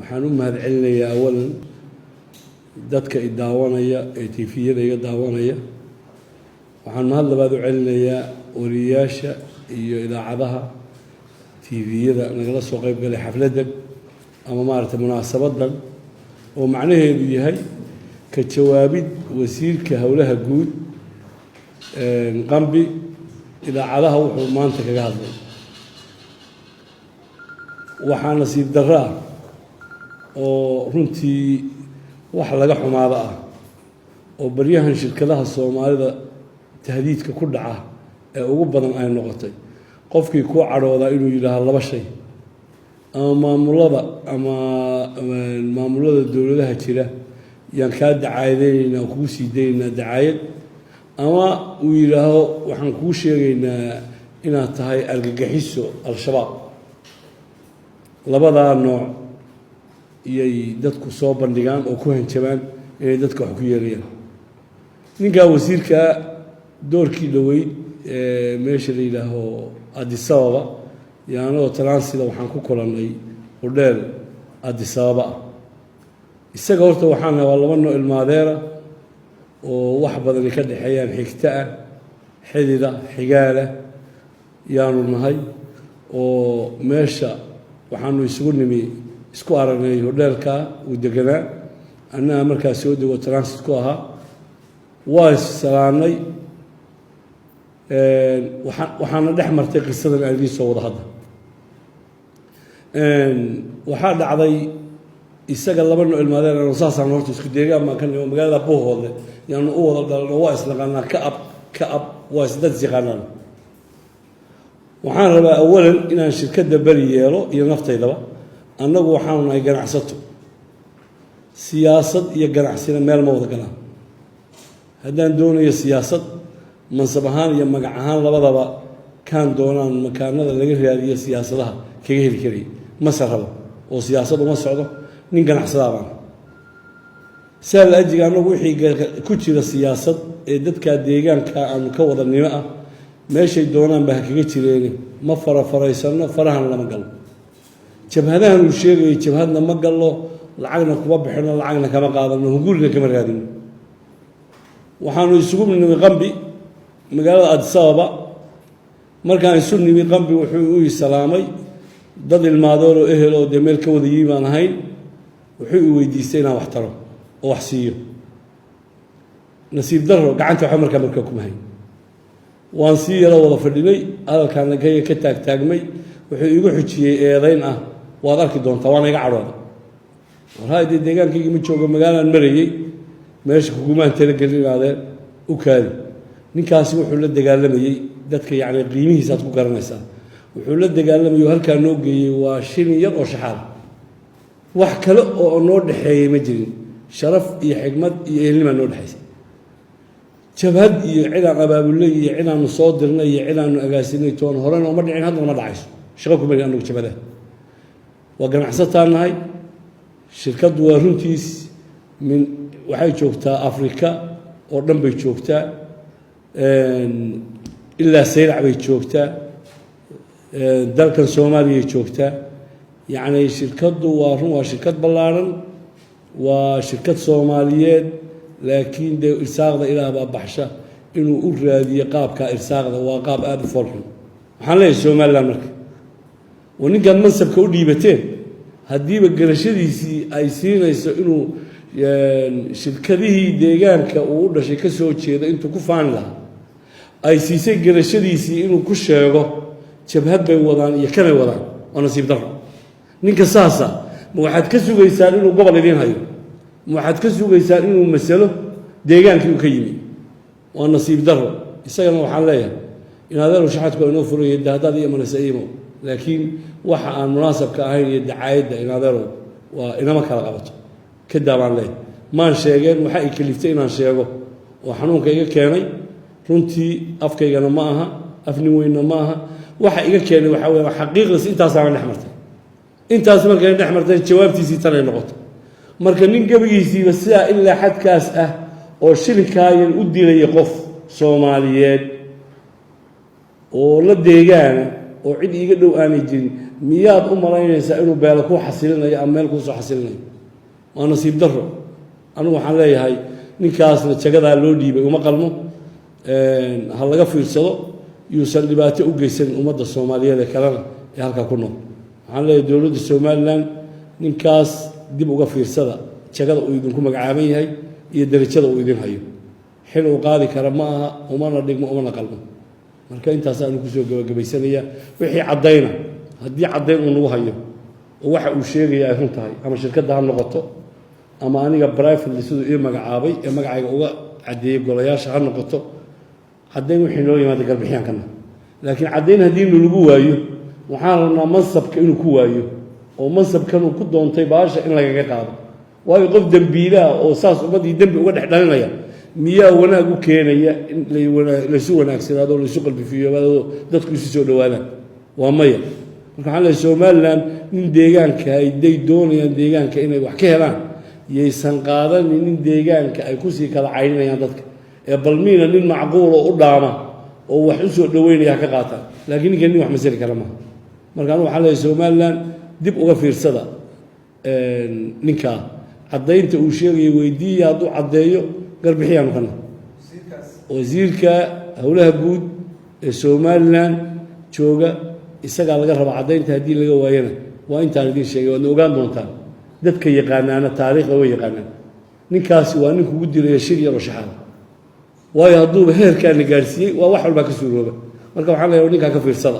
waxaan u mahadcelinayaa awalan dadka i daawanaya ee tifiyada iga daawanaya waxaan mahad labaad u celinayaa wariyaasha iyo idaacadaha tiviyada nagala soo qayb galay xafladdan ama maaragtay munaasabadan oo macnaheedu yahay ka jawaabid wasiirka howlaha guud qambi idaacadaha wuxuu maanta kaga hadlay waxaa nasiib darro ah oo runtii wax laga xumaado ah oo baryahan shirkadaha soomaalida tahdiidka ku dhaca ee ugu badan ay noqotay qofkii ku cadhoodaa inuu yidhaaho laba shay ama maamulada dowladaha jira yaan kaa dacaayadaynaynaa oo kugu sii daynaynaa dacaayad ama uu yidhaaho waxaan kuu sheegaynaa inaad tahay argagixiso al-shabaab labadaa nooc iyay dadku soo bandhigaan oo ku hanjabaan inay dadka wax ku yeelayaan ninkaa wasiirkaa doorkii dhoweyd ee meesha la yidhaaho adisababa iyo anagoo taransida waxaan ku kulannay hudheel adisababa ah isaga horta waxaan waa laba noo ilmaadeera oo wax badani ka dhexeeyaan xigta ah xidida xigaala yaanu nahay oo meesha waxaanu isugu nimi isku aragnay hudheelkaa uu deganaa annaga markaa soo dego transit ku ahaa waa issalaannay waxaana dhex martay qisadan aan idiin soo wada hadda waxaa dhacday isaga laba noo ilmaadeen ano saasaan horta isku deegaan baan ka nimo magaalada buuhoodle yaanu u wada dhalan oo waa isnaqaanaa ka ab waa isdad yaqaanaan waxaan rabaa awalan inaan shirkadda beri yeelo iyo naftaydaba annagu waxaanu nahay ganacsato siyaasad iyo ganacsina meel ma wada galaan haddaan doonayo siyaasad mansab ahaan iyo magac ahaan labadaba kaan doonaan makaanada laga raadiyo siyaasadaha kaga heli karaya mase rabo oo siyaasad uma socdo nin ganacsadaa baan saa la ajiga annagu wixii ku jira siyaasad ee dadkaa deegaanka aanu ka wada nimo ah meeshay doonaanba ha kaga jireeni ma farafaraysano farahana lama galo jabhadahan uu sheegayay jabhadna ma gallo lacagna kuma bixino lacagna kama qaadano hungurina kama raadino waxaanu isugu nimi qambi magaalada adisababa markaan isu nimi qambi wuxuu u salaamay dad ilmaadooloo ehel oo dee meel ka wada yimi baan ahayn wuxuu i weydiistay inaan wax taro oo wax siiyo nasiib darro gacanta waxba markaa kuma hayn waan sii yaro wada fadhinay hadalkaana kaya ka taagtaagmay wuxuu igu xujiyey eedayn ah waad arki doontaa waana iga cadhooda warhaa dee deegaankaygii ma joogo magaalaan marayey meesha kugumaan talagelinaadeen u kaadi ninkaasi wuxuu la dagaalamayey dadka yacni qiimihiisaad ku garanaysaa wuxuu la dagaalamayay oo halkaa noo geeyey waa shilin yar oo shaxaada wax kale oo noo dhexeeyey ma jirin sharaf iyo xigmad iyo ehelnimaa noo dhexaysay jabhad iyo cidaan abaabulay iyo cidaanu soo dirnay iyo cidaanu agaasinay toon horena uma dhicin haddana ma dhacayso shaqo kuma lihi annagu jabhadaha waa ganacsataan nahay shirkaddu waa runtiis waxay joogtaa afrika oo dhan bay joogtaa ilaa saylac bay joogtaa dalkan soomaaliyay joogtaa yacni shirkaddu waa shirkad ballaaran waa shirkad soomaaliyeed laakiin dee irsaaqda ilaah baa baxsha inuu u raadiyo qaabkaa irsaaqda waa qaab aada u foolxun waxaan leeyahay somalilan marka oo ninkaad mansabka u dhiibateen haddiiba garashadiisii ay siinayso inuu shirkadihii deegaanka uu u dhashay ka soo jeedo intuu ku faani lahaa ay siisay garashadiisii inuu ku sheego jabhad bay wadaan iyo kanay wadaan waa nasiib darro ninka saasa ma waxaad ka sugaysaan inuu gobol idiin hayo ma waxaad ka sugaysaan inuu masalo deegaankii uu ka yimi waa nasiib darro isagana waxaan leeyahay in adeeru shaxadku inoo furaya de haddaad ii imanaysa iimo laakiin waxa aan munaasabka ahayn iyo dacaayadda in adeeru waa inama kala qabato ka daabaan leeyahay maan sheegeen waxa ay kaliftay inaan sheego oo xanuunka iga keenay runtii afkaygana ma aha afnin weynna ma aha waxa iga keenay waxaa weeye xaqiiqdiis intaasaana dhex martay intaas markay dhex martay jawaabtiisii tanay noqoto marka nin gabagiisiiba sidaa ilaa xadkaas ah oo shilinkaayan u dilaya qof soomaaliyeed oo la deegaana oo cid iiga dhow aanay jirin miyaad u malaynaysaa inuu beelo ku xasilinayo ama meel kuusoo xasilinayo waa nasiib darro anigu waxaan leeyahay ninkaasna jagadaa loo dhiibay uma qalmo ha laga fiirsado yuusan dhibaato u geysanin ummadda soomaaliyeed ee kalena ee halkaa ku nool waxaan leeyahay dowladda somalilan ninkaas dib uga fiirsada jagada uu idinku magacaaban yahay iyo derajada uu idin hayo xil uu qaadi kara ma aha umana dhigmo umana qalmo marka intaasaanu kusoo gabagabaysanayaa wixii caddayna haddii caddayn uu nagu hayo oo waxa uu sheegaya ay run tahay ama shirkadda ha noqoto ama aniga brivately siduu ii magacaabay ee magacayga uga caddeeyey golayaasha ha noqoto caddayn wixii noo yimaada garbixiyaankana laakiin caddayn haddii nalagu waayo waxaan rabnaa mansabka inuu ku waayo oo mansabkan uu ku doontay baasha in lagaga qaado waayo qof dembiilaah oo saas ummaddii dembi uga dhex dhalinaya miyaa wanaag u keenaya in laysu wanaagsanaado o laysu qalbifiyobaado dadku isu soo dhowaadaan waa maya marka waxaan leehay somalilan nin deegaanka hadday doonayaan deegaanka inay wax ka helaan yaysan qaadanin nin deegaanka ay kusii kala cayninayaan dadka ee balmiina nin macquuloo u dhaama oo wax u soo dhoweynaya ha ka qaataan laakiin ninkan nin wax masali kara maaha marka anigu waxaan leehay somalilan dib uga fiirsada ninkaa caddaynta uu sheegaya weydiiya hadduu caddeeyo garbixiyaanu kana wasiirka howlaha guud ee somalilan jooga isagaa laga raba caddaynta haddii laga waayana waa intaan idiin sheegay waadna ogaan doontaan dadka yaqaanaana taariikhda way yaqaanaan ninkaasi waa nin kugu dilaya shir yaroo shaxaada waayo hadduuba heerkaana gaadhsiiyey waa wax walbaa ka suurooba marka waxaan leeyahay ninkaa ka fiirsada